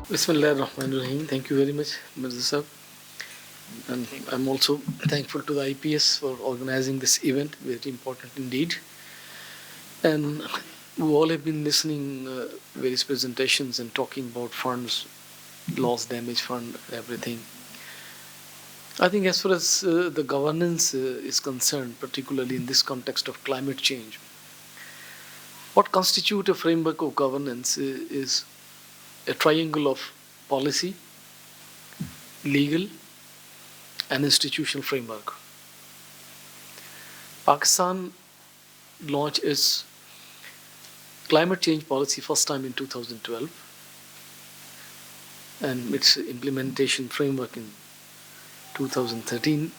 Bismillahirrahmanirrahim. Thank you very much, Mirza Sahab. And I'm also thankful to the IPS for organizing this event, very important indeed. And we all have been listening various presentations and talking about funds, loss damage fund, everything. I think as far as the governance is concerned, particularly in this context of climate change, what constitutes a framework of governance is a triangle of policy, legal, and institutional framework. Pakistan launched its climate change policy first time in 2012 and its implementation framework in 2013.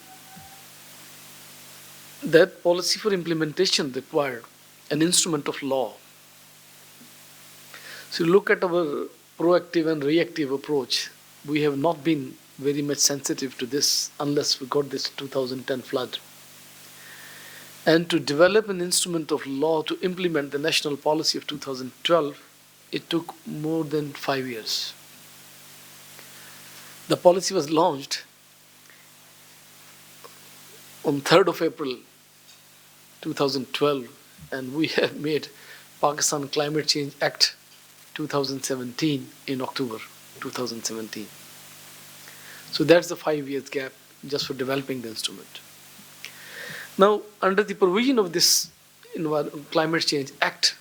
That policy for implementation required an instrument of law. So look at our proactive and reactive approach. We have not been very much sensitive to this unless we got this 2010 flood. And to develop an instrument of law to implement the national policy of 2012, it took more than 5 years. The policy was launched on 3rd of April 2012, and we have made Pakistan Climate Change Act 2017 in October 2017. So that's the 5 years gap just for developing the instrument. Now, under the provision of this Climate Change Act,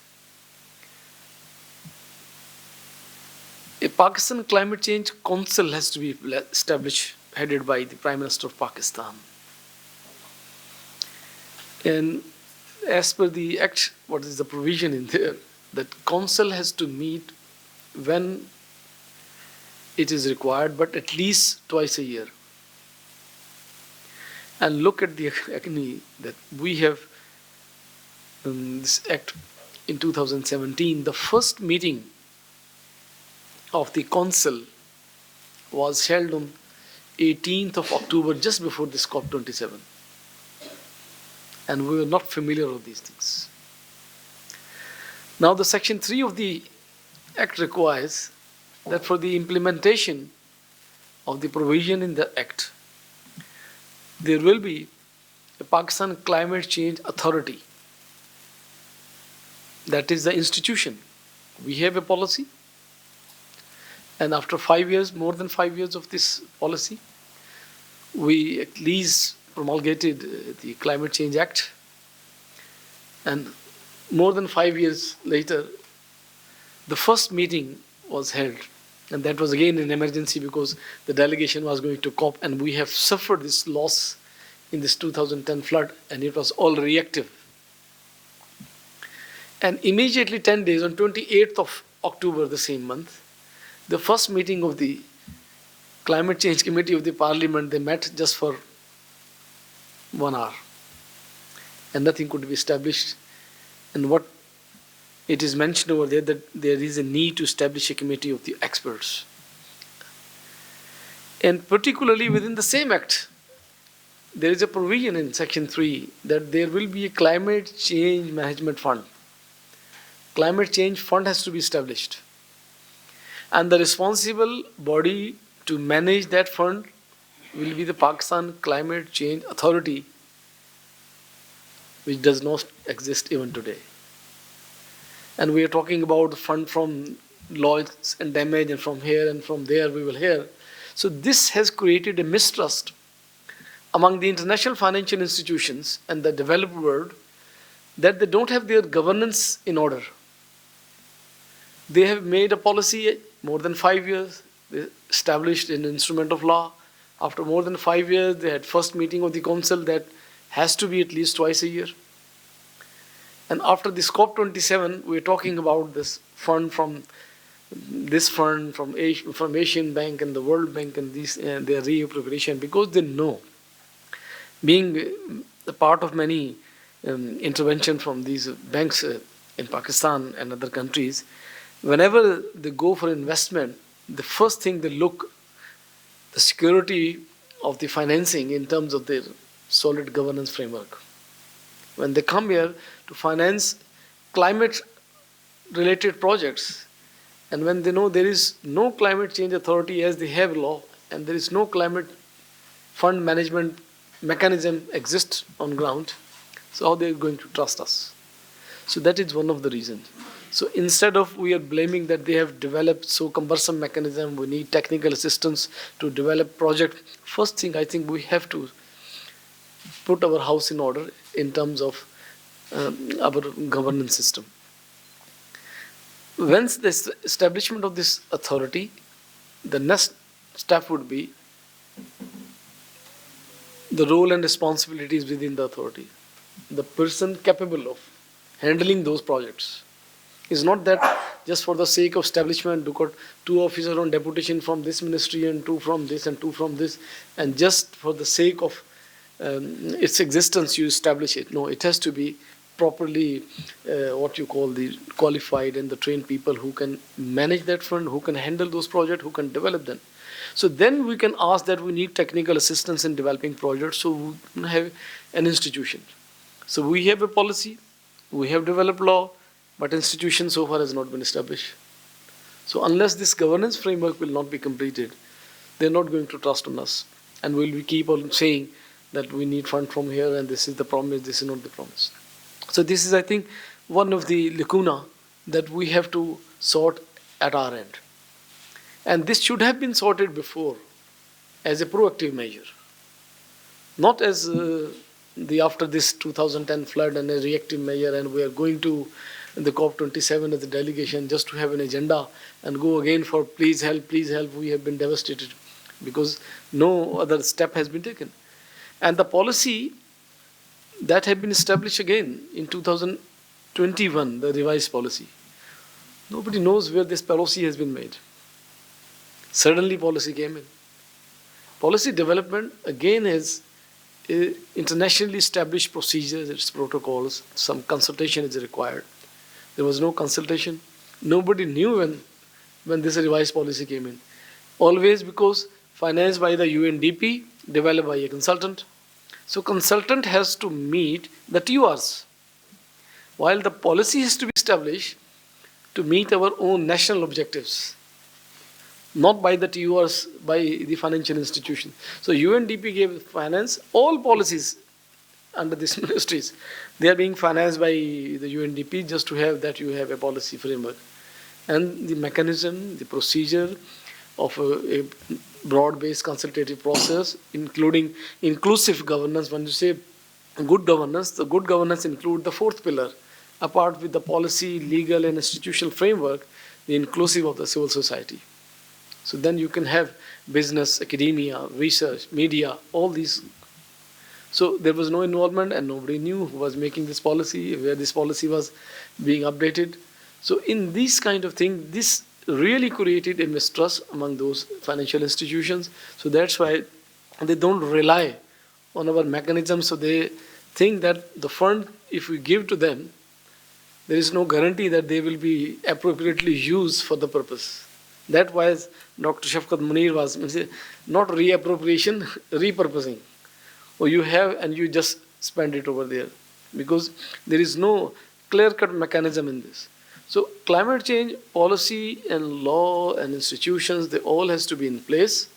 a Pakistan Climate Change Council has to be established, headed by the Prime Minister of Pakistan. And as per the Act, what is the provision in there? That council has to meet when it is required, but at least twice a year. And look at the agony that we have this act in 2017. The first meeting of the council was held on 18th of October, just before this COP27. And we were not familiar with these things. Now the section 3 of the Act requires that for the implementation of the provision in the Act, there will be a Pakistan Climate Change Authority. That is the institution. We have a policy, and after 5 years, more than 5 years of this policy, we at least promulgated the Climate Change Act, and more than 5 years later, the first meeting was held, and that was again an emergency because the delegation was going to COP, and we have suffered this loss in this 2010 flood, and it was all reactive. And immediately 10 days, on 28th of October the same month, the first meeting of the Climate Change Committee of the Parliament, they met just for 1 hour, and nothing could be established. And what it is mentioned over there, that there is a need to establish a committee of the experts. And particularly within the same act, there is a provision in section 3 that there will be a climate change management fund. Climate change fund has to be established. And the responsible body to manage that fund will be the Pakistan Climate Change Authority, which does not exist even today. And we are talking about the fund from loss and damage, and from here and from there we will hear. So this has created a mistrust among the international financial institutions and the developed world that they don't have their governance in order. They have made a policy more than 5 years. They established an instrument of law. After more than 5 years, they had first meeting of the council that has to be at least twice a year. And after this COP27, we're talking about this fund from Asian Bank and the World Bank and their reappropriation, because they know, being a part of many intervention from these banks in Pakistan and other countries, whenever they go for investment, the first thing they look, the security of the financing in terms of their solid governance framework. When they come here to finance climate-related projects, And when they know there is no climate change authority as they have law, and there is no climate fund management mechanism exists on ground, so how they are going to trust us? So that is one of the reasons. So instead of we are blaming that they have developed so cumbersome mechanism, we need technical assistance to develop project. First thing I think we have to put our house in order in terms of our governance system. Once the establishment of this authority, the next step would be the role and responsibilities within the authority. The person capable of handling those projects is not that just for the sake of establishment, you got 2 officers on deputation from this ministry and 2 from this and 2 from this, and just for the sake of its existence you establish it. No, it has to be properly what you call the qualified and the trained people who can manage that fund, who can handle those projects, who can develop them. So then we can ask that we need technical assistance in developing projects, so we can have an institution. So we have a policy, we have developed law, but institution so far has not been established. So unless this governance framework will not be completed, they're not going to trust on us. And we'll keep on saying that we need fund from here and this is the promise, this is not the promise. So this is, I think, one of the lacuna that we have to sort at our end. And this should have been sorted before as a proactive measure, not as the after this 2010 flood and a reactive measure, and we are going to the COP27 as a delegation just to have an agenda and go again for please help, we have been devastated because no other step has been taken. And the policy that had been established again in 2021, the revised policy, nobody knows where this policy has been made. Suddenly policy came in. Policy development again has internationally established procedures, its protocols, some consultation is required. There was no consultation. Nobody knew when this revised policy came in. Always because financed by the UNDP, developed by a consultant. So consultant has to meet the TURs, while the policy has to be established to meet our own national objectives, not by the TURs, by the financial institution. So UNDP gave finance, all policies under these ministries, they are being financed by the UNDP just to have that you have a policy framework. And the mechanism, the procedure of a broad-based consultative process, including inclusive governance. When you say good governance, the good governance includes the 4th pillar, apart with the policy, legal and institutional framework, the inclusive of the civil society. So then you can have business, academia, research, media, all these. So there was no involvement and nobody knew who was making this policy, where this policy was being updated. So in these kind of things, this really created a mistrust among those financial institutions. So that's why they don't rely on our mechanisms. So they think that the fund, if we give to them, there is no guarantee that they will be appropriately used for the purpose. That was Dr. Shafqat Munir was not reappropriation, repurposing. Or you have and you just spend it over there, because there is no clear-cut mechanism in this. So climate change policy and law and institutions, they all has to be in place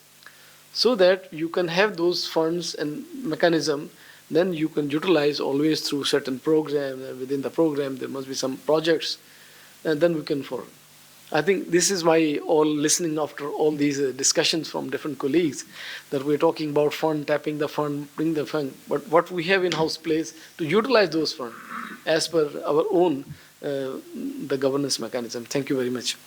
so that you can have those funds and mechanism, then you can utilize always through certain program. Within the program there must be some projects, and then we can forward. I think this is why all listening after all these discussions from different colleagues, that we're talking about fund, tapping the fund, bring the fund, but what we have in-house place to utilize those funds as per our own the governance mechanism. Thank you very much.